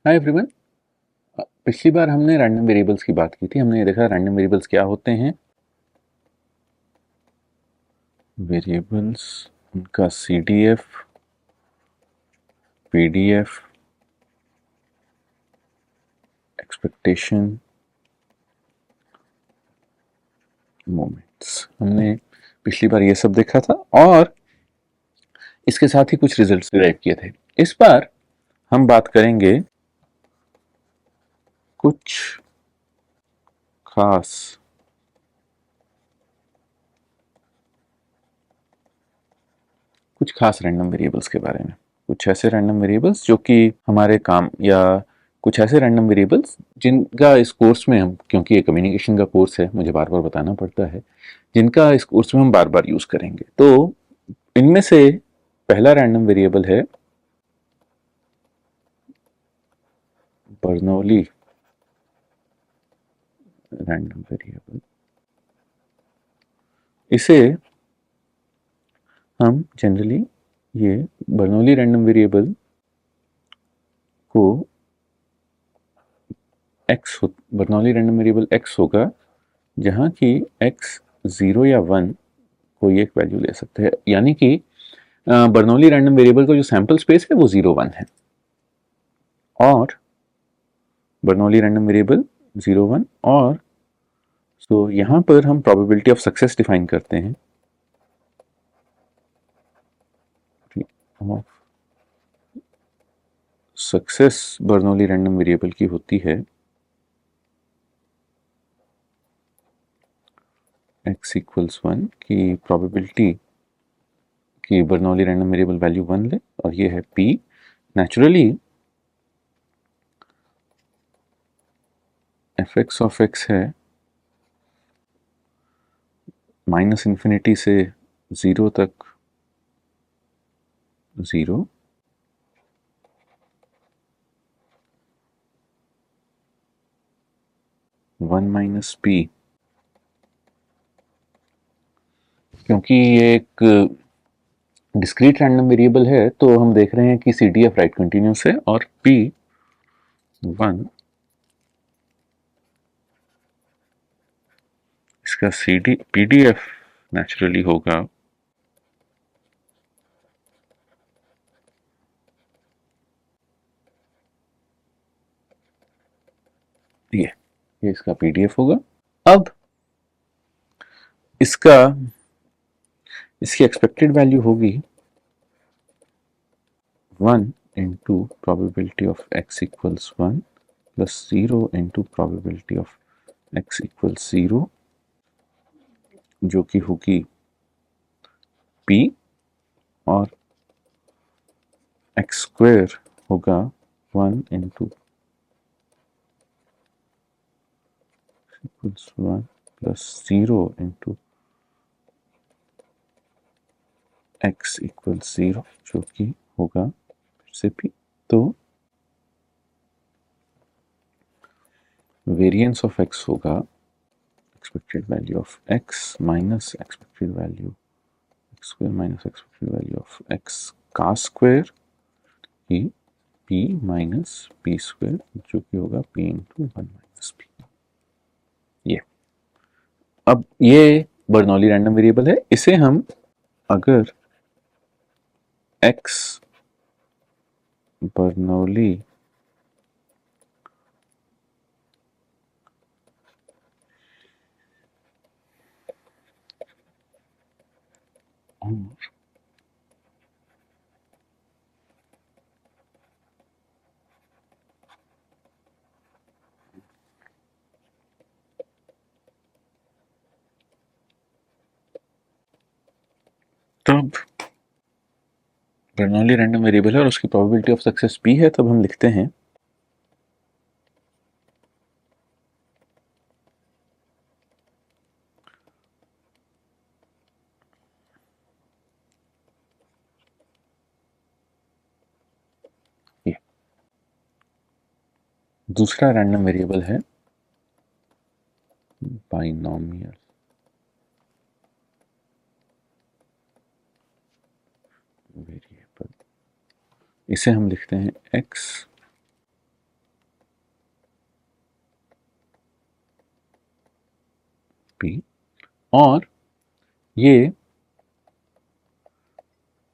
Hi everyone. पिछली बार हमने random variables की बात की थी। हमने ये देखा रैंडम वेरिएबल्स क्या होते हैं। वेरिएबल्स, उनका सीडीएफ, पीडीएफ, एक्सपेक्टेशन, मोमेंट्स, हमने पिछली बार ये सब देखा था और इसके साथ ही कुछ रिजल्ट्स डिराइव किए थे। इस बार हम बात करेंगे कुछ खास रैंडम वेरिएबल्स के बारे में। कुछ ऐसे रैंडम वेरिएबल्स जो कि हमारे काम, या कुछ ऐसे रैंडम वेरिएबल्स जिनका इस कोर्स में हम, क्योंकि ये कम्युनिकेशन का कोर्स है, मुझे बार बार बताना पड़ता है, जिनका इस कोर्स में हम बार बार यूज करेंगे। तो इनमें से पहला रैंडम वेरिएबल है बर्नौली रैंडम वेरिएबल। इसे हम जनरली, ये बर्नौली रैंडम वेरिएबल को बर्नौली रैंडम वेरिएबल एक्स होगा, जहां की एक्स 0 या 1 कोई एक वैल्यू ले सकते हैं। यानी कि बर्नौली रैंडम वेरिएबल का जो सैंपल स्पेस है वो 0 1 है, और बर्नौली रैंडम वेरिएबल 0 1, और सो यहां पर हम प्रोबेबिलिटी ऑफ सक्सेस डिफाइन करते हैं। सक्सेस बर्नौली रैंडम वेरिएबल की होती है x इक्वल्स 1 की प्रोबेबिलिटी कि बर्नौली रैंडम वेरिएबल वैल्यू 1 ले, और ये है p। Naturally F X of x है माइनस इन्फिनिटी से 0 तक 0, 1 माइनस p। क्योंकि ये एक डिस्क्रीट रैंडम वेरिएबल है तो हम देख रहे हैं कि C D F right continuous है, और p 1, इसका C D P D F naturally होगा ये इसका पीडीएफ होगा। अब इसका इसकी एक्सपेक्टेड वैल्यू होगी 1 into probability of x equals 1 plus 0 into probability of x equals 0, जो कि होगी p, और x स्क्वायर होगा 1 into equals 1 plus 0 into x equals 0, जो कि होगा फिर से p। तो वेरिएंस ऑफ x होगा expected value of x minus expected value x square minus expected value of x का स्क्वायर ही p माइनस p स्क्वायर, जो कि होगा p इंटू 1 माइनस p। ये अब ये बर्नौली रैंडम वेरिएबल है। इसे हम अगर x बर्नौली तब बर्नौली रैंडम वेरिएबल है और उसकी प्रोबेबिलिटी ऑफ सक्सेस p है, तब हम लिखते हैं ये। दूसरा रैंडम वेरिएबल है बाइनोमियल वेरिएबल। इसे हम लिखते हैं x p, और ये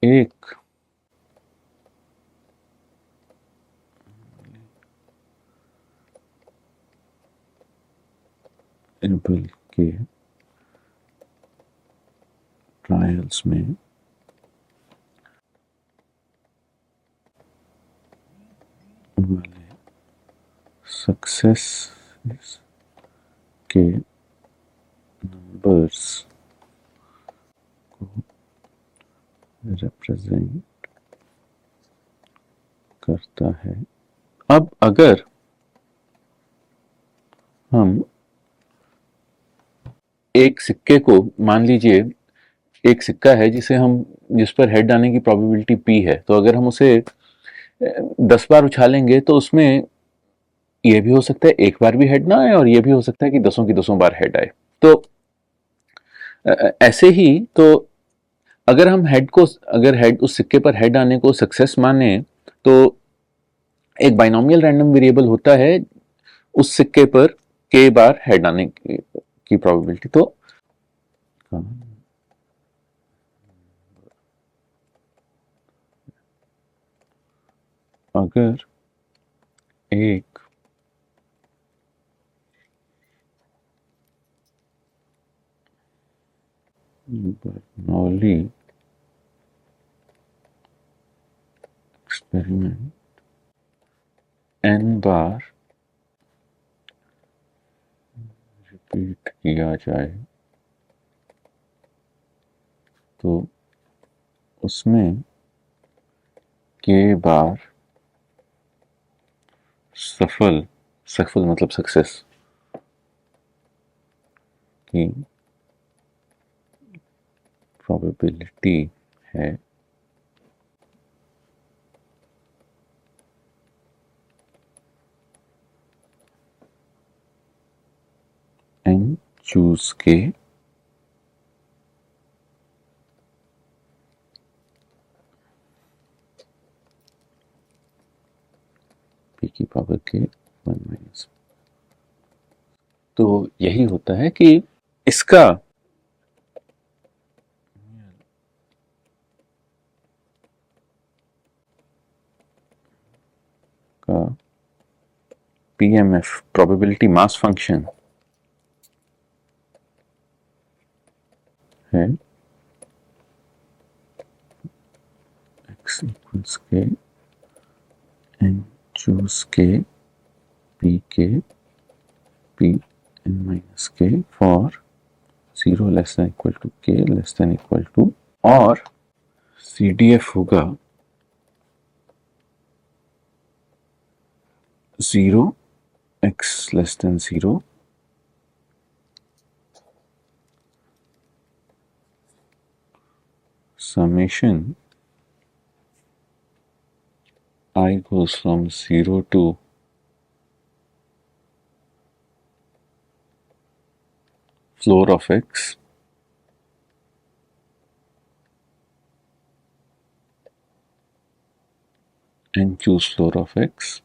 एक एबल के ट्रायल्स में वाले सक्सेस के नंबर्स को रिप्रेजेंट करता है। अब अगर हम एक सिक्के को, मान लीजिए एक सिक्का है जिस पर हेड आने की प्रोबेबिलिटी p है, तो अगर हम उसे 10 बार उछालेंगे तो उसमें ये भी हो सकता है एक बार भी हेड ना आए, और ये भी हो सकता है कि दसों की दसों बार हेड आए। तो ऐसे ही, तो अगर हेड उस सिक्के पर हेड आने को सक्सेस माने, तो एक बाइनोमियल रैंडम वेरिएबल होता है उस सिक्के पर k बार हेड आने की प्रोबेबिलिटी। तो अगर एक बर्नौली एक्सपेरिमेंट n बार रिपीट किया जाए तो उसमें k बार सफल मतलब सक्सेस की प्रोबेबिलिटी है n चूज के p की पावर के 1 माइनस। तो यही होता है कि इसका का PMF प्रोबेबिलिटी मास फंक्शन है x equals k n choose k p k p n minus k for 0 less than equal to k less than equal to, और CDF होगा 0 x less than 0 summation I goes from 0 to floor of x and choose floor of x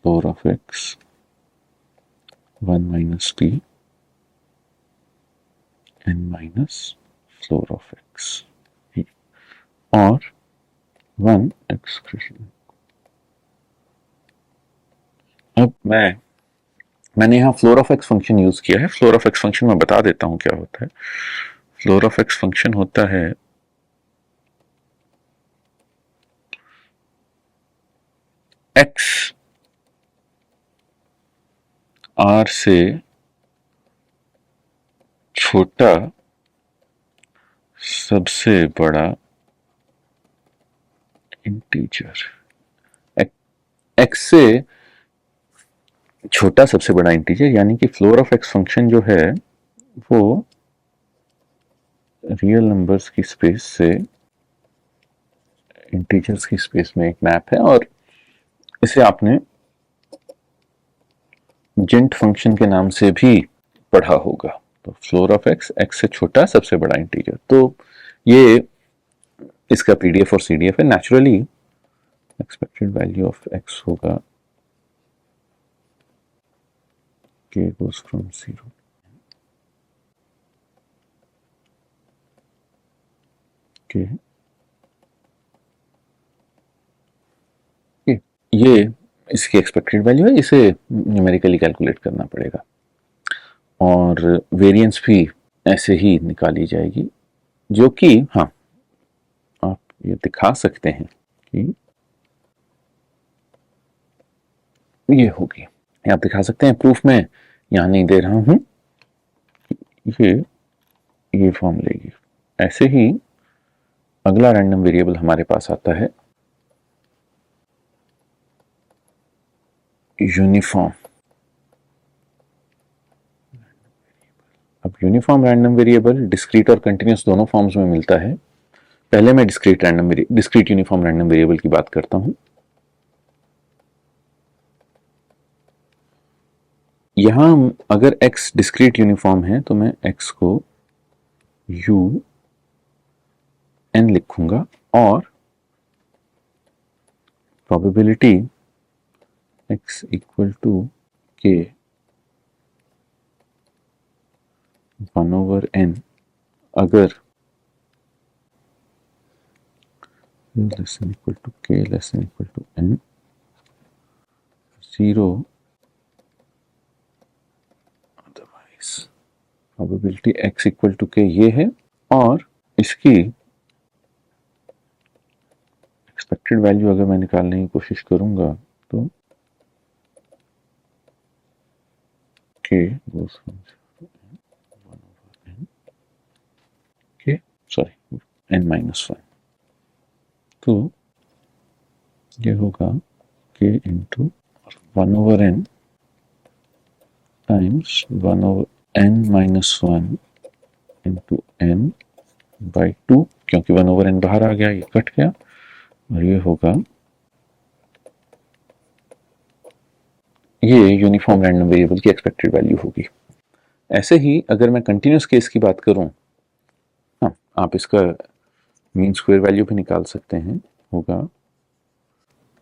floor of x 1 minus t n minus floor of x और 1 expression. अब मैंने यहाँ floor of x function use किया है। Floor of x function मैं बता देता हूँ क्या होता है। फ्लोर ऑफ एक्स फंक्शन होता है x r से छोटा सबसे बड़ा इंटीजर, x से छोटा सबसे बड़ा इंटीजर, यानी कि फ्लोर ऑफ एक्स फंक्शन जो है वो रियल नंबर्स की स्पेस से इंटीजर्स की स्पेस में एक मैप है, और इसे आपने जेंट फंक्शन के नाम से भी पढ़ा होगा। तो फ्लोर ऑफ एक्स, एक्स से छोटा सबसे बड़ा इंटीजर। तो ये इसका पीडीएफ और सीडीएफ है। Naturally expected value of x होगा k goes from 0 k ये इसकी एक्सपेक्टेड वैल्यू है, इसे न्यूमेरिकली कैलकुलेट करना पड़ेगा और वेरिएंस भी ऐसे ही निकाली जाएगी, जो कि हाँ आप ये दिखा सकते हैं कि ये होगी। आप दिखा सकते हैं, प्रूफ में यहाँ नहीं दे रहा हूं, ये फॉर्म लेगी। ऐसे ही अगला रैंडम वेरिएबल हमारे पास आता है यूनिफॉर्म। अब यूनिफॉर्म रैंडम वेरिएबल डिस्क्रीट और कंटिन्यूस दोनों फॉर्म्स में मिलता है। पहले मैं डिस्क्रीट यूनिफॉर्म रैंडम वेरिएबल की बात करता हूं। यहां अगर x डिस्क्रीट यूनिफॉर्म है तो मैं x को u n लिखूंगा और probability x equal to k 1/n अगर u less than equal to k less than equal to n 0 otherwise probability x equal to k ये है और इसकी एक्सपेक्टेड वैल्यू अगर मैं निकालने की कोशिश करूंगा तो k goes from 1/n k sorry n minus 1 तो ये होगा k into 1/n times 1/n minus 1 into n by 2, क्योंकि 1/n बाहर आ गया, ये कट गया और ये होगा, ये यूनिफॉर्म रैंडम वेरिएबल की एक्सपेक्टेड वैल्यू होगी। ऐसे ही अगर मैं कंटिन्यूस केस की बात करूं, हाँ आप इसका मीन स्क्वायर वैल्यू भी निकाल सकते हैं, होगा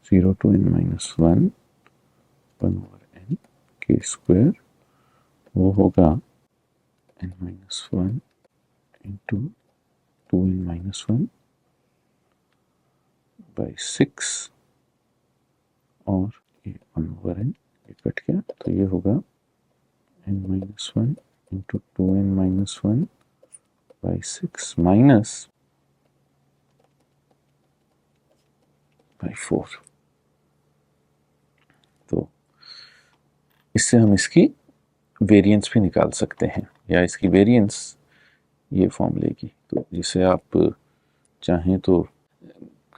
0 to n minus 1 1/n k square, वो होगा n minus 1 into 2n minus 1 by 6 और ये 1/n ये कट गया तो ये होगा n minus 1 into 2n minus 1 by 6 minus by 4। तो इससे हम इसकी वेरिएंस भी निकाल सकते हैं, या इसकी वेरिएंस ये फॉर्म लेगी, तो जिसे आप चाहें तो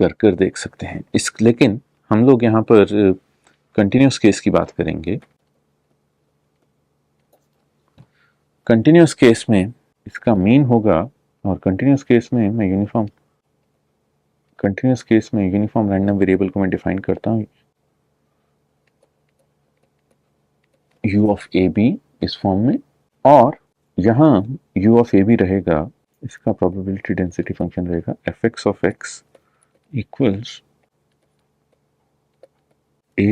कर देख सकते हैं। लेकिन हम लोग यहाँ पर कंटिन्यूस केस की बात करेंगे। कंटिन्यूस केस में इसका मीन होगा, और कंटिन्यूस केस में यूनिफॉर्म रैंडम वेरिएबल को मैं डिफाइन करता हूँ u ऑफ ए बी इस फॉर्म में, और यहां u ऑफ ए बी रहेगा, इसका प्रोबेबिलिटी डेंसिटी फंक्शन रहेगा F X of X equals a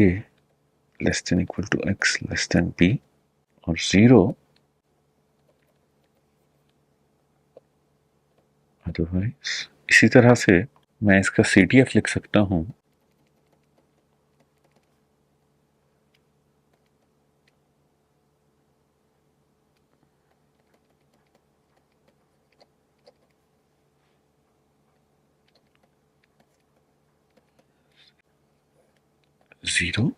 less than equal to x less than b और 0 अदरवाइज। इसी तरह से मैं इसका CTF लिख सकता हूं जीरो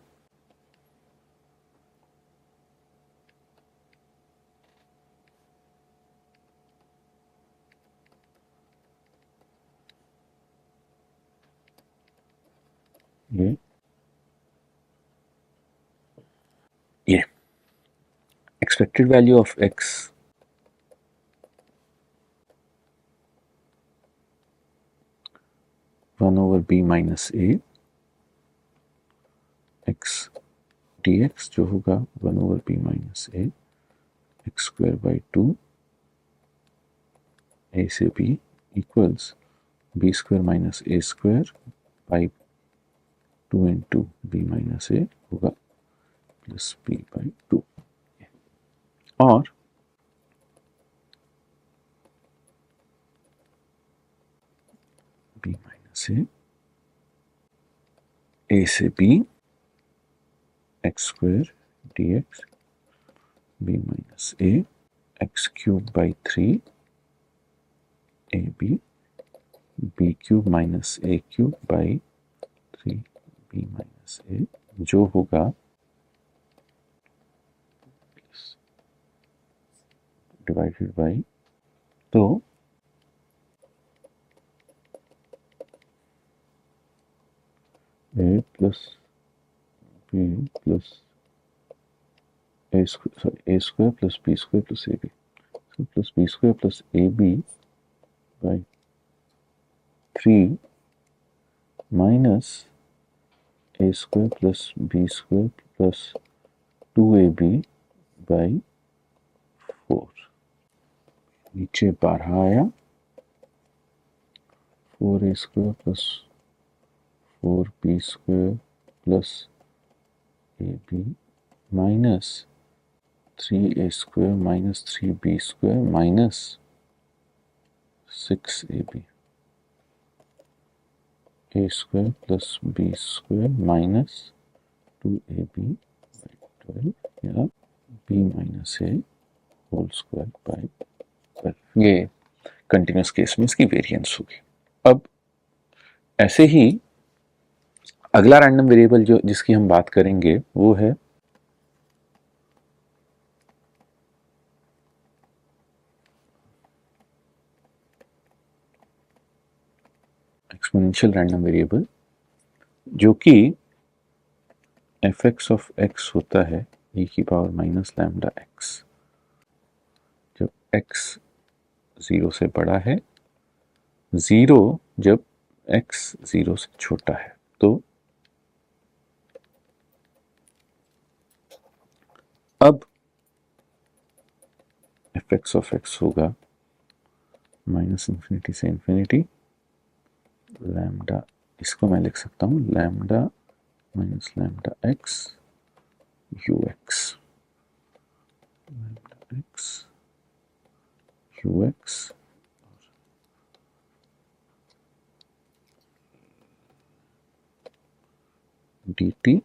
ये expected value of x one over b minus a x dx जो होगा 1 over b minus a x square by 2 a से b equals b square minus a square by 2 into b minus a होगा plus B by 2, और B minus a से b x square d x b minus a x cube by 3 a b cube minus a cube by 3 b minus a, जो होगा divided by, तो a plus b plus a square plus b square plus a b plus b square plus a b by 3 minus a square plus b square plus 2ab by 4, नीचे 12 आया, 4a square plus 4b square plus ab minus 3a square minus 3b square minus 6ab a square plus b square minus 2ab by 12 या b minus a whole square by 12। ये continuous case में इसकी variance होगी। अब ऐसे ही अगला random variable जो जिसकी हम बात करेंगे वो है एक्सपोनेंशियल रैंडम वेरिएबल, जो कि एफ एक्स ऑफ एक्स होता है e की पावर माइनस लैम्डा एक्स, जब x 0 से बड़ा है, 0 जब x 0 से छोटा है। तो अब एफ एक्स ऑफ एक्स होगा माइनस इंफिनिटी से इंफिनिटी लैम्डा, इसको मैं लिख सकता हूँ lambda minus lambda x you x, lambda x you x D T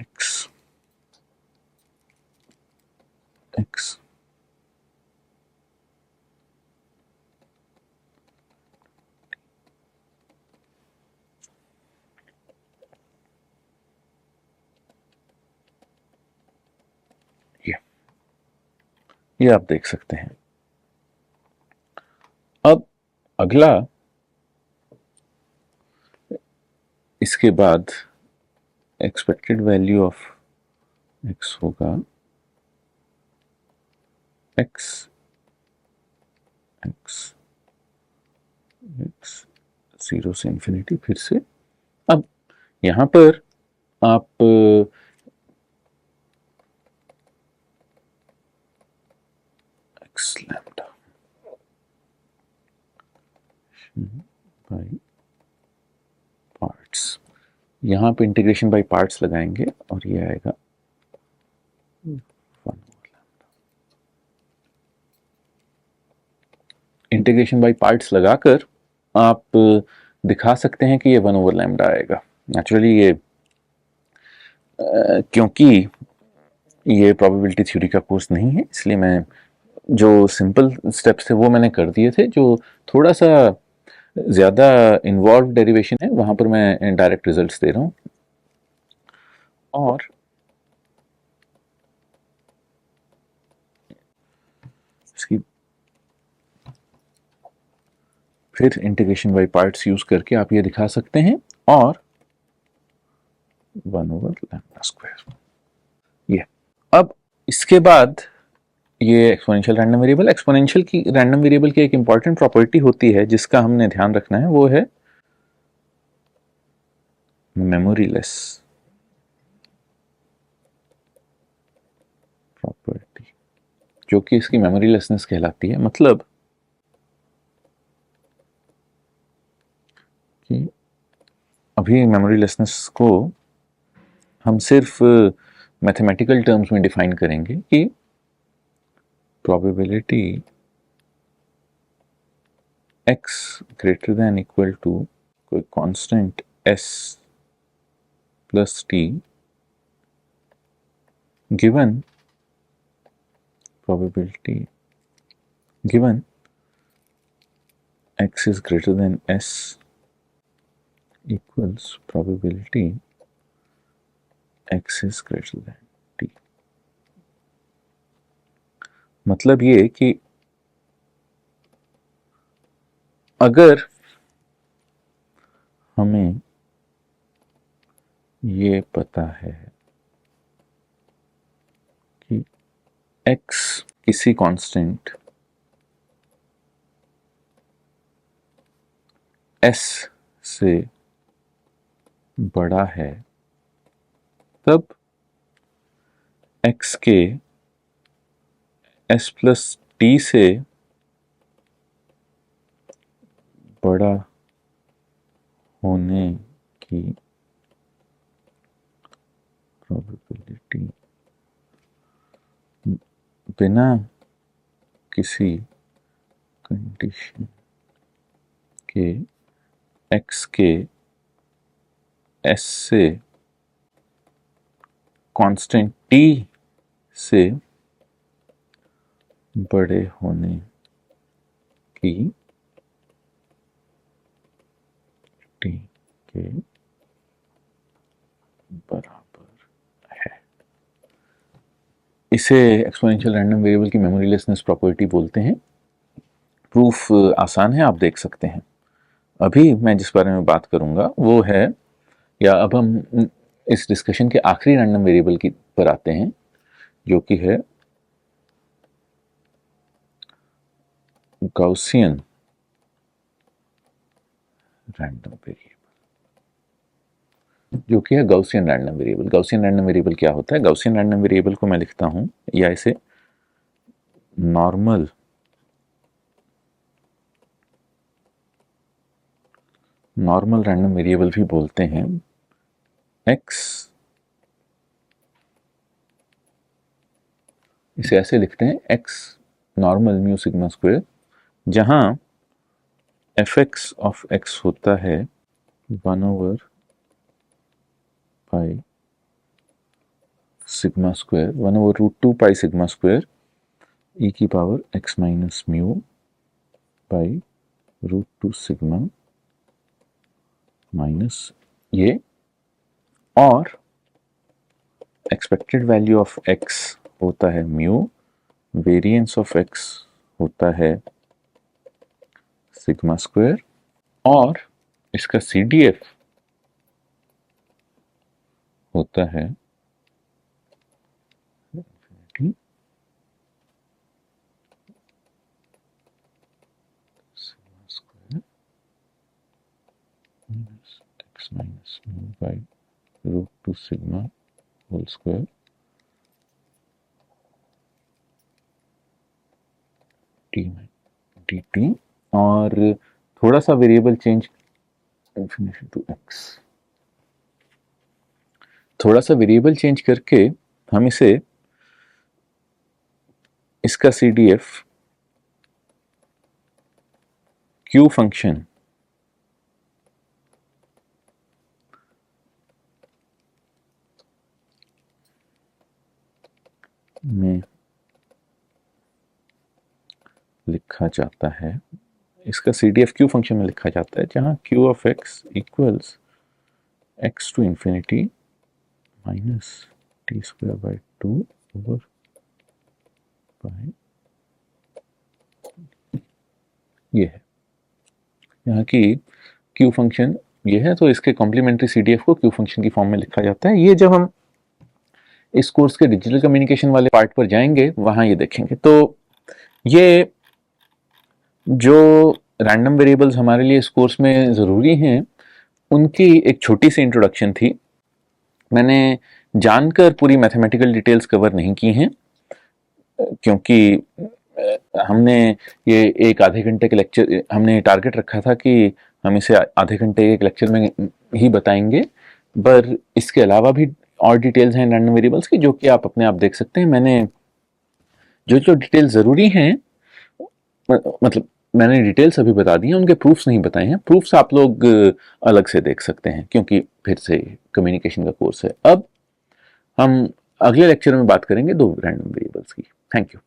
x x ये आप देख सकते हैं। अब अगला इसके बाद एक्सपेक्टेड वैल्यू ऑफ एक्स होगा एक्स एक्स एक्स 0 से इंफिनिटी। फिर से अब यहां पर आप एक्स लैम्डा बाई पार्ट्स, यहां पे इंटीग्रेशन बाय पार्ट्स लगाएंगे और ये आएगा 1 इंटीग्रेशन बाय पार्ट्स लगाकर आप दिखा सकते हैं कि ये 1 ओवर लैम्डा आएगा। नेचुरली ये क्योंकि ये प्रोबेबिलिटी थ्योरी का कोर्स नहीं है, इसलिए मैं जो सिंपल स्टेप्स थे वो मैंने कर दिए थे। जो थोड़ा सा ज़्यादा इन्वॉल्व डेरिवेशन है वहाँ पर मैं डायरेक्ट रिजल्ट्स दे रहा हूँ। और इसकी फिर इंटीग्रेशन बाय पार्ट्स यूज करके आप ये दिखा सकते हैं, और 1 ओवर लैम्डा स्क्वायर ये। अब इसके बाद ये एक्सपोनेंशियल रैंडम वेरिएबल, एक्सपोनेंशियल की रैंडम वेरिएबल की एक इंपॉर्टेंट प्रॉपर्टी होती है जिसका हमने ध्यान रखना है, वो है मेमोरीलेस प्रॉपर्टी, जो कि इसकी मेमोरीलेसनेस कहलाती है। मतलब कि अभी मेमोरीलेसनेस को हम सिर्फ मैथमेटिकल टर्म्स में डिफाइन करेंगे कि probability x greater than equal to कोई constant s plus t given probability given x is greater than s equals probability x is greater than t। मतलब ये कि अगर हमें ये पता है कि x किसी कांस्टेंट s से बड़ा है, तब x के s प्लस t से बड़ा होने की प्रोबेबिलिटी बिना किसी कंडीशन के x के s से कांस्टेंट t से बड़े होने की t के बराबर है। इसे एक्सपोनेंशियल रैंडम वेरिएबल की मेमोरीलेसनेस प्रॉपर्टी बोलते हैं। प्रूफ आसान है, आप देख सकते हैं। अभी मैं जिस बारे में बात करूंगा वो है, या अब हम इस डिस्कशन के आखिरी रैंडम वेरिएबल की पर आते हैं, जो कि है गॉसियन रैंडम वेरिएबल, जो कि है Gaussian random variable. Gaussian random variable क्या होता है? गॉसियन रैंडम वेरिएबल को मैं लिखता हूं, या इसे नॉर्मल रैंडम वेरिएबल भी बोलते हैं। x इसे ऐसे लिखते हैं, x normal mu sigma square, जहां fx ऑफ x होता है 1/पाई sigma square, 1/√2 pi sigma square e की power x minus mu by √2 sigma minus ये, और एक्सपेक्टेड वैल्यू ऑफ x होता है म्यू, वेरिएंस ऑफ x होता है सिग्मा स्क्वायर, और इसका CDF होता है sigma square minus x minus mu by √2 sigma whole square dt, और थोड़ा सा variable change infinity to x, थोड़ा सा वेरिएबल चेंज करके हम इसे, इसका CDF Q फंक्शन में लिखा जाता है, इसका CDF Q फंक्शन में लिखा जाता है, जहां Q of x equals x to infinity minus T square by 2 over pi, ये है यहाँ की Q फंक्शन ये है, तो इसके कॉम्प्लीमेंट्री CDF को Q फंक्शन की फॉर्म में लिखा जाता है। ये जब हम इस कोर्स के डिजिटल कम्युनिकेशन वाले पार्ट पर जाएंगे वहां ये देखेंगे। तो ये जो रैंडम वेरिएबल्स हमारे लिए इस कोर्स में ज़रूरी हैं, उनकी एक छोटी सी इंट्रोडक्शन थी। मैंने जानकर पूरी मैथमेटिकल डिटेल्स कवर नहीं की हैं। क्योंकि हमने ये एक आधे घंटे के लेक्चर, हमने टारगेट रखा था कि हम इसे आधे घंटे के एक लेक्चर में ही बताएंगे, पर इसके अलावा भी और डिटेल्स हैं रैंडम वेरिएबल्स की, जो कि आप अपने आप देख सकते हैं। मैंने जो जो डिटेल ज़रूरी हैं, मतलब मैंने डिटेल्स अभी बता दी हैं, उनके प्रूफ्स नहीं बताए हैं। प्रूफ्स आप लोग अलग से देख सकते हैं, क्योंकि फिर से कम्युनिकेशन का कोर्स है। अब हम अगले लेक्चर में बात करेंगे दो रैंडम वेरिएबल्स की। Thank you.